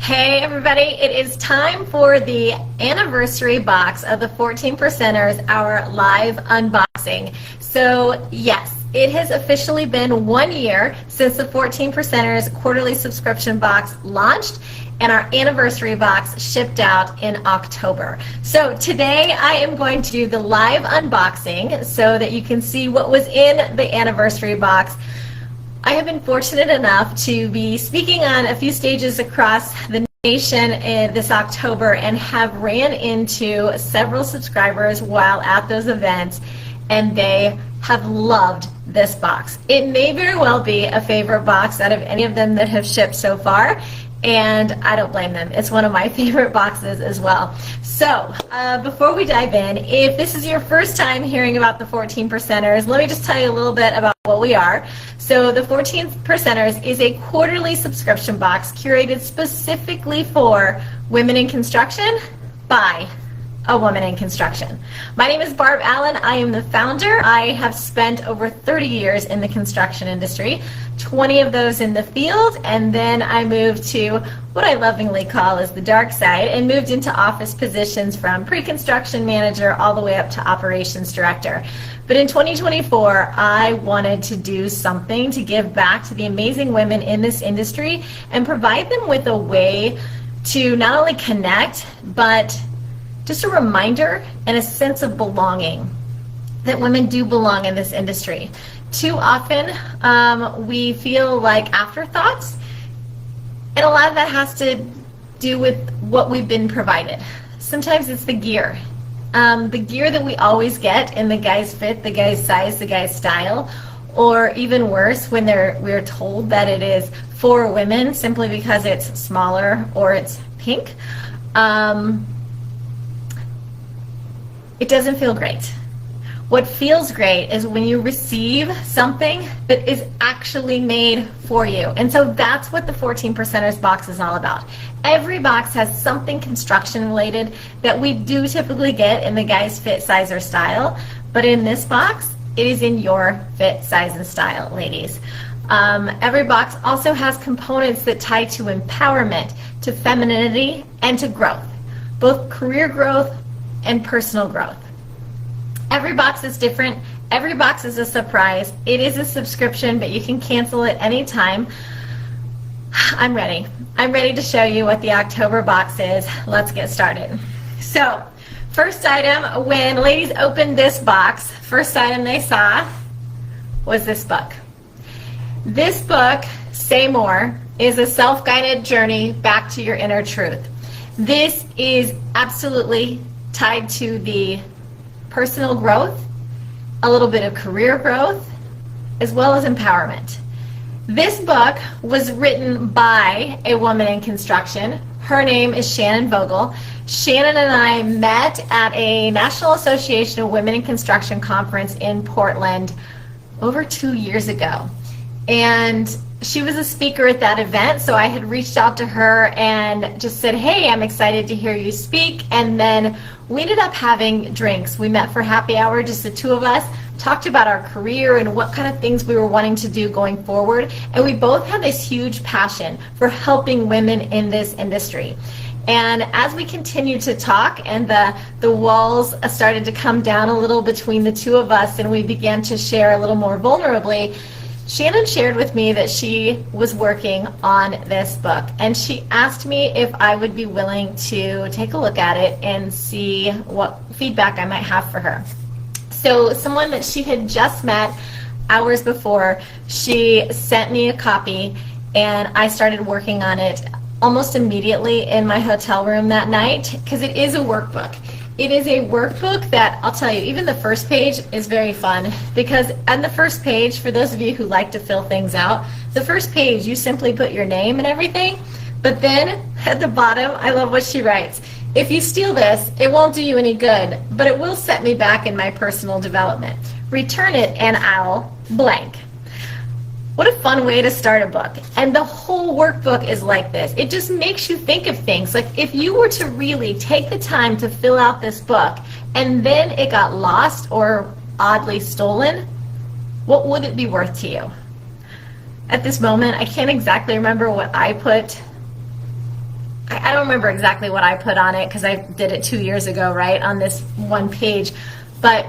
Hey everybody, it is time for the anniversary box of the 14 Percenters, our live unboxing. So yes, it has officially been 1 year since the 14 Percenters quarterly subscription box launched and our anniversary box shipped out in October. So today I am going to do the live unboxing so that you can see what was in the anniversary box. I have been fortunate enough to be speaking on a few stages across the nation this October and have ran into several subscribers while at those events, and they have loved this box. It may very well be a favorite box out of any of them that have shipped so far, and I don't blame them. It's one of my favorite boxes as well. So before we dive in, if this is your first time hearing about the 14 Percenters, let me just tell you a little bit about what we are. So the 14 Percenters is a quarterly subscription box curated specifically for women in construction by a woman in construction. My name is Barb Allen. I am the founder. I have spent over 30 years in the construction industry, 20 of those in the field, and then I moved to what I lovingly call is the dark side and moved into office positions from pre-construction manager all the way up to operations director. But in 2024, I wanted to do something to give back to the amazing women in this industry and provide them with a way to not only connect, but just a reminder and a sense of belonging, that women do belong in this industry. Too often we feel like afterthoughts, and a lot of that has to do with what we've been provided. Sometimes it's the gear. The gear that we always get in the guy's fit, the guy's size, the guy's style, or even worse, when we're told that it is for women simply because it's smaller or it's pink. It doesn't feel great. What feels great is when you receive something that is actually made for you. And so that's what the 14 Percenters box is all about. Every box has something construction related that we do typically get in the guy's fit, size, or style. But in this box, it is in your fit, size, and style, ladies. Every box also has components that tie to empowerment, to femininity, and to growth, both career growth and personal growth. Every box is different. Every box is a surprise. It is a subscription, but you can cancel it anytime. I'm ready. I'm ready to show you what the October box is. Let's get started. So, first item, when ladies opened this box, first item they saw was this book. This book, Say More, is a self-guided journey back to your inner truth. This is absolutely tied to the personal growth, a little bit of career growth, as well as empowerment. This book was written by a woman in construction. Her name is Shannon Vogel. Shannon and I met at a National Association of Women in Construction conference in Portland over 2 years ago. And she was a speaker at that event, so I had reached out to her and just said, hey, I'm excited to hear you speak. And then we ended up having drinks. We met for happy hour, just the two of us, talked about our career and what kind of things we were wanting to do going forward. And we both had this huge passion for helping women in this industry. And as we continued to talk and the walls started to come down a little between the two of us and we began to share a little more vulnerably, Shannon shared with me that she was working on this book, and she asked me if I would be willing to take a look at it and see what feedback I might have for her. So someone that she had just met hours before, she sent me a copy, and I started working on it almost immediately in my hotel room that night, because it is a workbook. It is a workbook that, I'll tell you, even the first page is very fun, because on the first page, for those of you who like to fill things out, the first page you simply put your name and everything, but then at the bottom, I love what she writes. If you steal this, it won't do you any good, but it will set me back in my personal development. Return it and I'll blank. What a fun way to start a book. And the whole workbook is like this. It just makes you think of things. Like if you were to really take the time to fill out this book and then it got lost or oddly stolen, what would it be worth to you? At this moment, I can't exactly remember what I put I don't remember exactly what I put on it because I did it 2 years ago, right, on this one page. But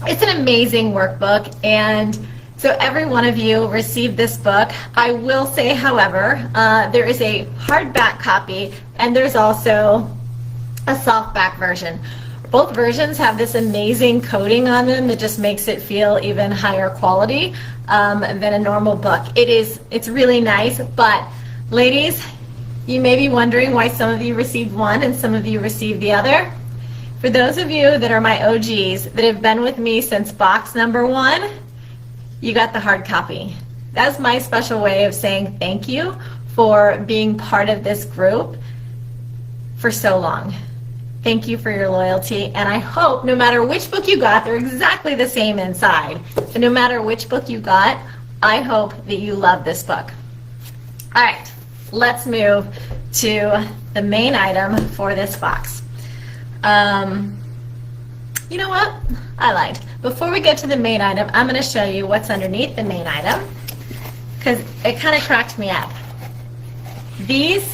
it's an amazing workbook, and so every one of you received this book. I will say, however, there is a hardback copy, and there's also a softback version. Both versions have this amazing coating on them that just makes it feel even higher quality than a normal book. It's really nice, but ladies, you may be wondering why some of you received one and some of you received the other. For those of you that are my OGs that have been with me since box number 1, you got the hard copy. That's my special way of saying thank you for being part of this group for so long. Thank you for your loyalty, and I hope no matter which book you got, they're exactly the same inside. So no matter which book you got, I hope that you love this book. All right, let's move to the main item for this box. You know what? I lied. Before we get to the main item, I'm going to show you what's underneath the main item because it kind of cracked me up. These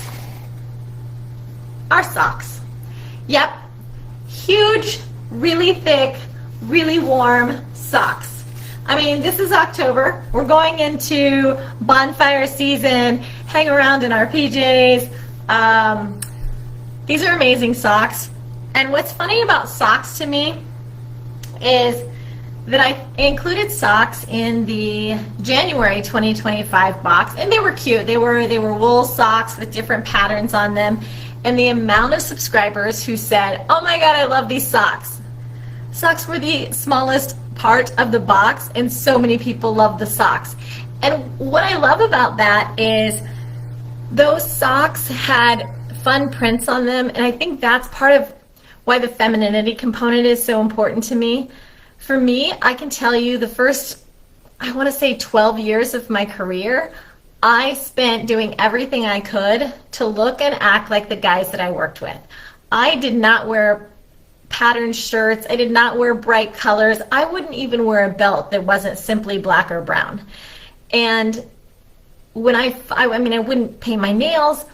are socks. Yep, huge, really thick, really warm socks. I mean, this is October. We're going into bonfire season, hang around in our PJs. These are amazing socks. And what's funny about socks to me is that I included socks in the January 2025 box, and they were cute. They were wool socks with different patterns on them. And the amount of subscribers who said, "Oh my God, I love these socks." Socks were the smallest part of the box, and so many people love the socks. And what I love about that is those socks had fun prints on them, and I think that's part of why the femininity component is so important to me. For me, I can tell you the first, I want to say 12 years of my career, I spent doing everything I could to look and act like the guys that I worked with. I did not wear patterned shirts. I did not wear bright colors. I wouldn't even wear a belt that wasn't simply black or brown. And when I wouldn't paint my nails.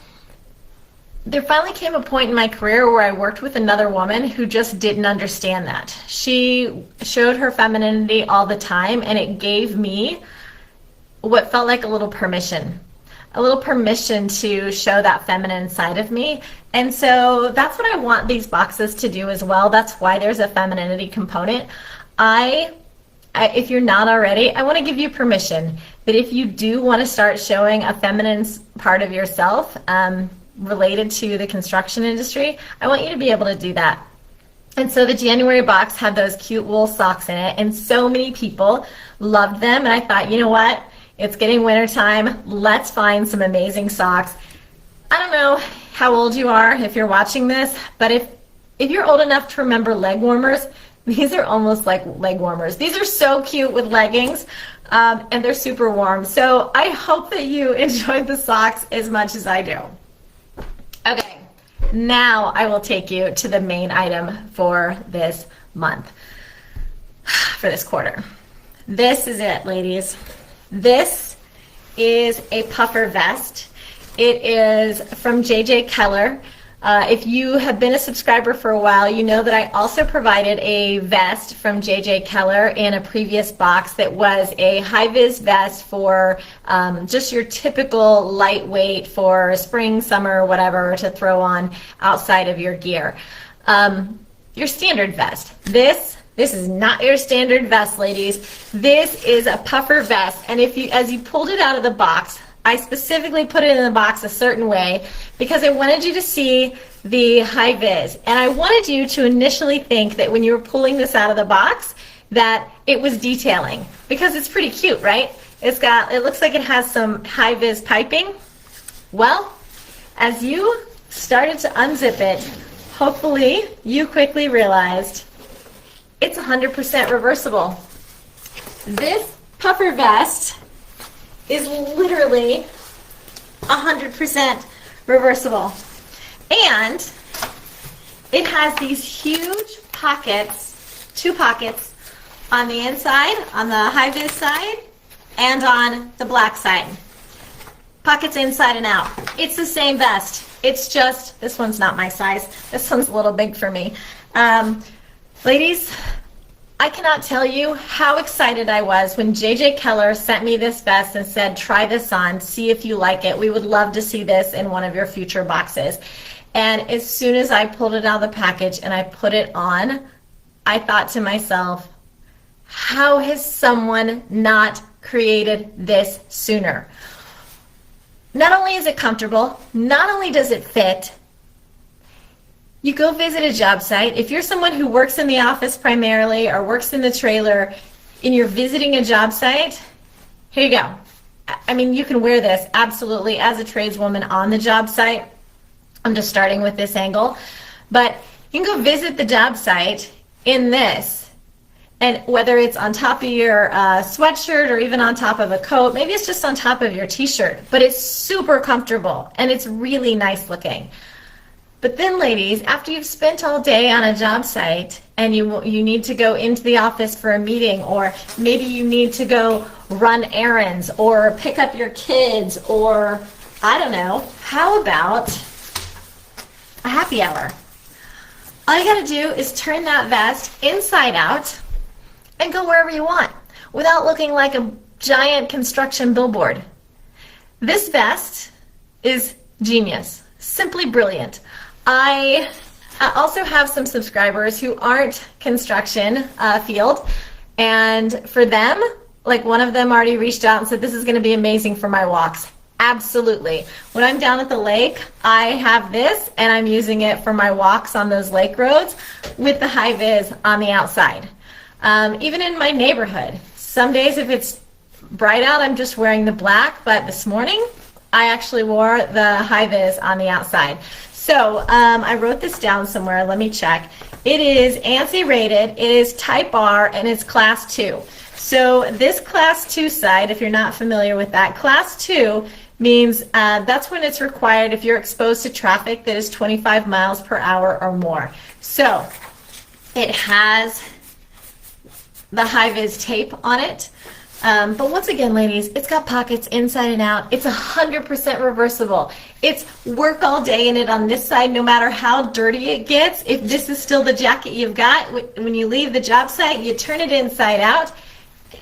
There finally came a point in my career where I worked with another woman who just didn't understand that. She showed her femininity all the time, and it gave me what felt like a little permission to show that feminine side of me. And so that's what I want these boxes to do as well. That's why there's a femininity component. If you're not already, I want to give you permission that if you do want to start showing a feminine part of yourself, related to the construction industry, I want you to be able to do that. And so the January box had those cute wool socks in it, and so many people loved them, and I thought, you know what, it's getting winter time, let's find some amazing socks. I don't know how old you are if you're watching this, but if you're old enough to remember leg warmers, these are almost like leg warmers. These are so cute with leggings, and they're super warm. So I hope that you enjoyed the socks as much as I do. Okay, now I will take you to the main item for this month, for this quarter. This is it, ladies. This is a puffer vest. It is from JJ Keller. If you have been a subscriber for a while, you know that I also provided a vest from JJ Keller in a previous box that was a high-viz vest for just your typical lightweight for spring, summer, whatever to throw on outside of your gear. Your standard vest. This is not your standard vest, ladies. This is a puffer vest, and as you pulled it out of the box, I specifically put it in the box a certain way because I wanted you to see the high-viz, and I wanted you to initially think that when you were pulling this out of the box that it was detailing, because it's pretty cute, right? It looks like it has some high-viz piping. Well, as you started to unzip it, hopefully you quickly realized it's 100% reversible. This puffer vest is literally 100% reversible. And it has these huge pockets, 2 pockets on the inside, on the high-viz side, and on the black side. Pockets inside and out. It's the same vest. It's just, this one's not my size. This one's a little big for me. Ladies, I cannot tell you how excited I was when JJ Keller sent me this vest and said, try this on, see if you like it. We would love to see this in one of your future boxes. And as soon as I pulled it out of the package and I put it on, I thought to myself, how has someone not created this sooner? Not only is it comfortable, not only does it fit, you go visit a job site. If you're someone who works in the office primarily or works in the trailer and you're visiting a job site, here you go. I mean, you can wear this absolutely as a tradeswoman on the job site. I'm just starting with this angle, but you can go visit the job site in this, and whether it's on top of your sweatshirt or even on top of a coat, maybe it's just on top of your t-shirt, but it's super comfortable and it's really nice looking. But then ladies, after you've spent all day on a job site and you need to go into the office for a meeting, or maybe you need to go run errands or pick up your kids, or I don't know, how about a happy hour? All you gotta do is turn that vest inside out and go wherever you want without looking like a giant construction billboard. This vest is genius, simply brilliant. I also have some subscribers who aren't construction field, and for them, like one of them already reached out and said, this is going to be amazing for my walks. Absolutely. When I'm down at the lake, I have this and I'm using it for my walks on those lake roads with the high-viz on the outside. Even in my neighborhood, some days if it's bright out, I'm just wearing the black, but this morning I actually wore the high-viz on the outside. So I wrote this down somewhere. Let me check. It is ANSI rated, it is type R, and it's class 2. So this class 2 side, if you're not familiar with that, class 2 means that's when it's required if you're exposed to traffic that is 25 miles per hour or more. So it has the high-viz tape on it. But once again, ladies, it's got pockets inside and out. It's 100% reversible. It's work all day in it on this side, no matter how dirty it gets. If this is still the jacket you've got, when you leave the job site, you turn it inside out,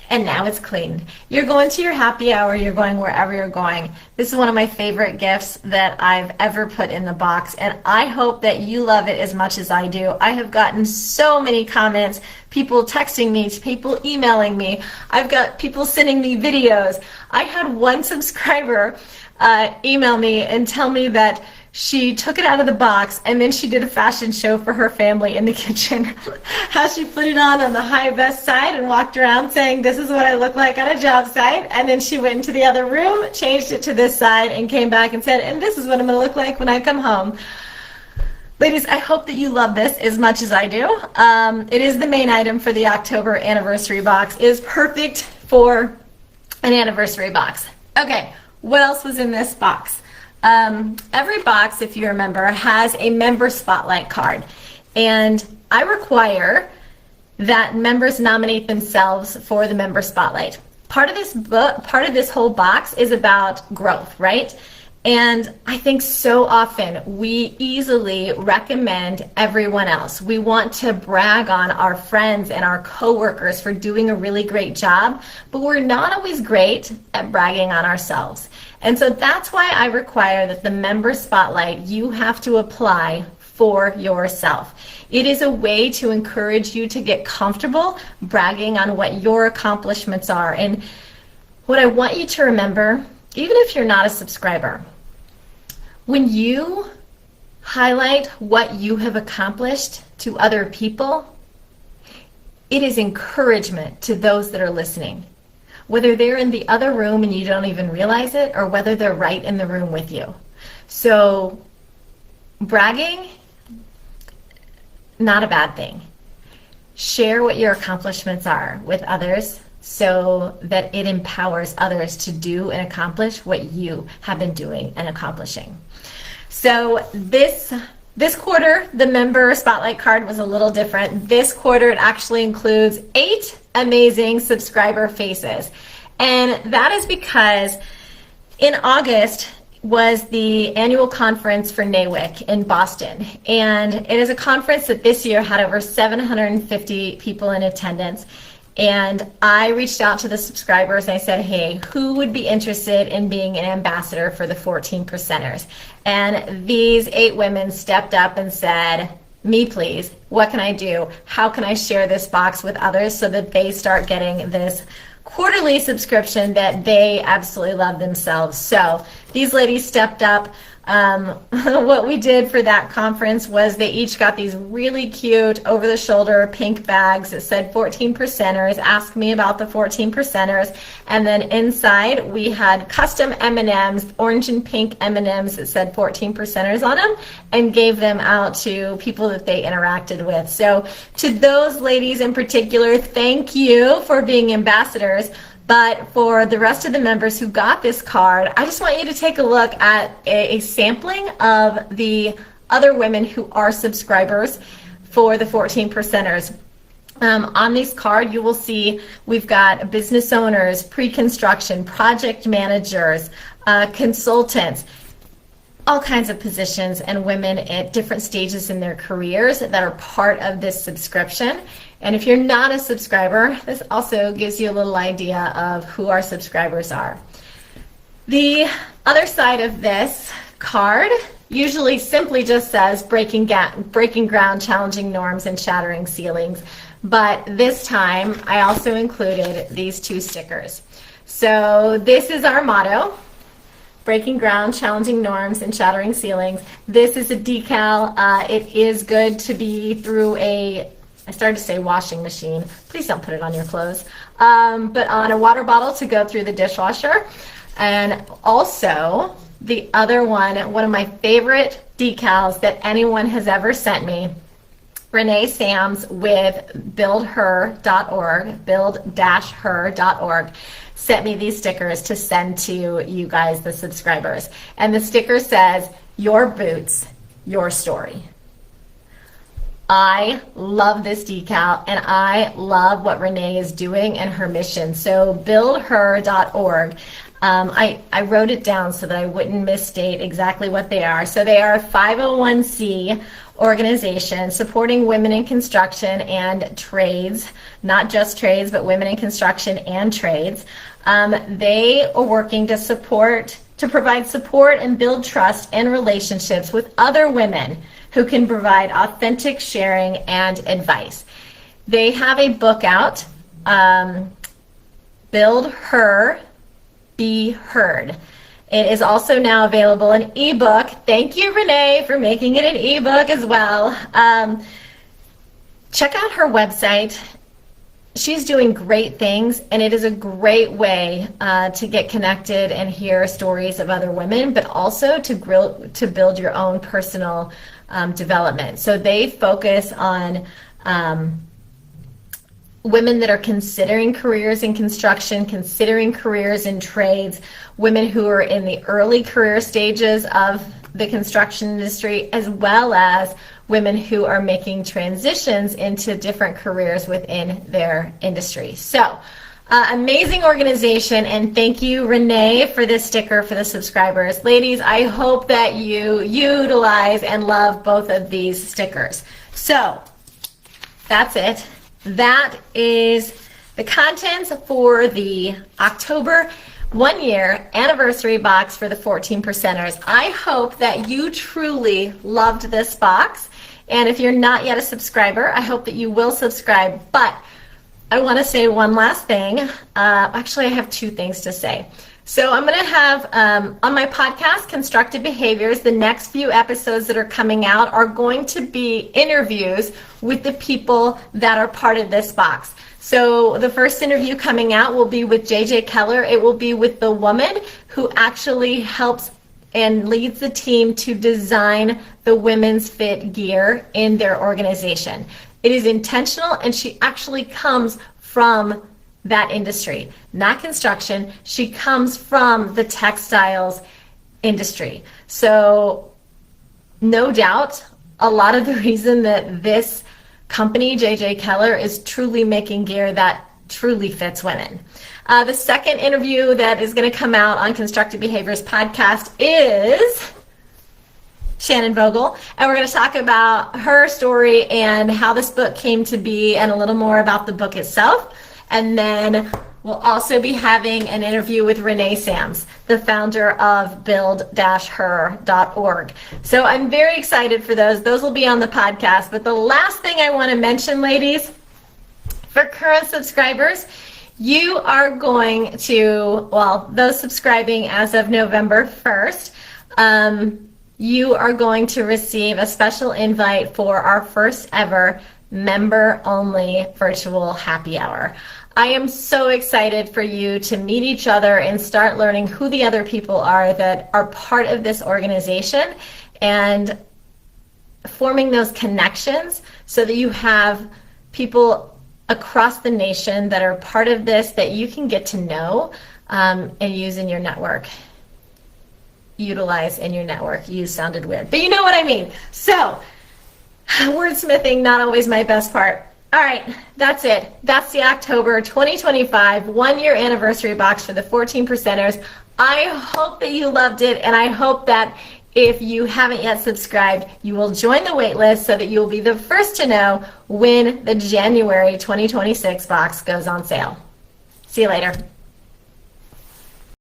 and now it's clean. You're going to your happy hour, you're going wherever you're going. This is one of my favorite gifts that I've ever put in the box, and I hope that you love it as much as I do. I have gotten so many comments, people texting me, people emailing me. I've got people sending me videos. I had one subscriber email me and tell me that she took it out of the box and then she did a fashion show for her family in the kitchen. How she put it on the high-viz side and walked around saying, this is what I look like on a job site. And then she went into the other room, changed it to this side, and came back and said, and this is what I'm going to look like when I come home. Ladies, I hope that you love this as much as I do. It is the main item for the October anniversary box. It is perfect for an anniversary box. Okay, what else was in this box? Every box, if you remember, has a member spotlight card, and I require that members nominate themselves for the member spotlight. Part of this whole box is about growth, right? And I think so often we easily recommend everyone else. We want to brag on our friends and our coworkers for doing a really great job, but we're not always great at bragging on ourselves. And so that's why I require that the member spotlight you have to apply for yourself. It is a way to encourage you to get comfortable bragging on what your accomplishments are. And what I want you to remember, even if you're not a subscriber, when you highlight what you have accomplished to other people, it is encouragement to those that are listening, whether they're in the other room and you don't even realize it, or whether they're right in the room with you. So bragging, not a bad thing. Share what your accomplishments are with others so that it empowers others to do and accomplish what you have been doing and accomplishing. So this quarter, the member spotlight card was a little different. This quarter, it actually includes 8 amazing subscriber faces. And that is because in August, was the annual conference for NAWIC in Boston. And it is a conference that this year had over 750 people in attendance. And I reached out to the subscribers and I said, hey, who would be interested in being an ambassador for the 14 percenters? And these 8 women stepped up and said, me please, what can I do? How can I share this box with others so that they start getting this quarterly subscription that they absolutely love themselves? So these ladies stepped up. What we did for that conference was they each got these really cute over-the-shoulder pink bags that said 14 percenters, ask me about the 14 percenters, and then inside we had custom M&Ms, orange and pink M&Ms that said 14 percenters on them, and gave them out to people that they interacted with. So to those ladies in particular, thank you for being ambassadors. But for the rest of the members who got this card, I just want you to take a look at a sampling of the other women who are subscribers for the 14 percenters. On this card, you will see we've got business owners, pre-construction, project managers, consultants, all kinds of positions and women at different stages in their careers that are part of this subscription. And if you're not a subscriber, this also gives you a little idea of who our subscribers are. The other side of this card usually simply just says breaking ground, challenging norms, and shattering ceilings. But this time, I also included these 2 stickers. So this is our motto: breaking ground, challenging norms, and shattering ceilings. This is a decal. It is good to be through I started to say washing machine. Please don't put it on your clothes. But on a water bottle to go through the dishwasher. And also, the other one of my favorite decals that anyone has ever sent me, Renee Sams with buildher.org, build-her.org, sent me these stickers to send to you guys, the subscribers. And the sticker says, your boots, your story. I love this decal, and I love what Renee is doing and her mission. So buildher.org, I wrote it down so that I wouldn't misstate exactly what they are. So they are a 501c organization supporting women in construction and trades, not just trades, but women in construction and trades. They are working to provide support and build trust and relationships with other women who can provide authentic sharing and advice. They have a book out, Build Her, Be Heard. It is also now available in ebook. Thank you, Renee, for making it an ebook as well. Check out her website. She's doing great things, and it is a great way to get connected and hear stories of other women, but also to build your own personal development. So they focus on women that are considering careers in construction, considering careers in trades, women who are in the early career stages of the construction industry, as well as women who are making transitions into different careers within their industry. So amazing organization, and thank you, Renee, for this sticker for the subscribers. Ladies, I hope that you utilize and love both of these stickers. So that's it. That is the contents for the October 1-year anniversary box for the 14 percenters. I hope that you truly loved this box, and if you're not yet a subscriber, I hope that you will subscribe. But I want to say one last thing. Actually, I have 2 things to say. So I'm going to have on my podcast, Constructive Behaviors, the next few episodes that are coming out are going to be interviews with the people that are part of this box. So the first interview coming out will be with JJ Keller. It will be with the woman who actually helps and leads the team to design the women's fit gear in their organization. It is intentional, and she actually comes from that industry, not construction. She comes from the textiles industry. So no doubt, a lot of the reason that this company, JJ Keller, is truly making gear that truly fits women. The second interview that is going to come out on Constructive Behaviors podcast is Shannon Vogel, and we're going to talk about her story and how this book came to be and a little more about the book itself. And then we'll also be having an interview with Renee Sams, the founder of build-her.org. So I'm very excited for those. Those will be on the podcast. But the last thing I want to mention, ladies, for current subscribers, you are going to, well, those subscribing as of November 1st, you are going to receive a special invite for our first ever member-only virtual happy hour. I am so excited for you to meet each other and start learning who the other people are that are part of this organization and forming those connections so that you have people across the nation that are part of this that you can get to know and use in your network. Utilize in your network. Use sounded weird, but you know what I mean. So, wordsmithing, not always my best part. All right, that's it. That's the October 2025 one-year anniversary box for the 14 percenters. I hope that you loved it, and I hope that if you haven't yet subscribed, you will join the waitlist so that you will be the first to know when the January 2026 box goes on sale. See you later.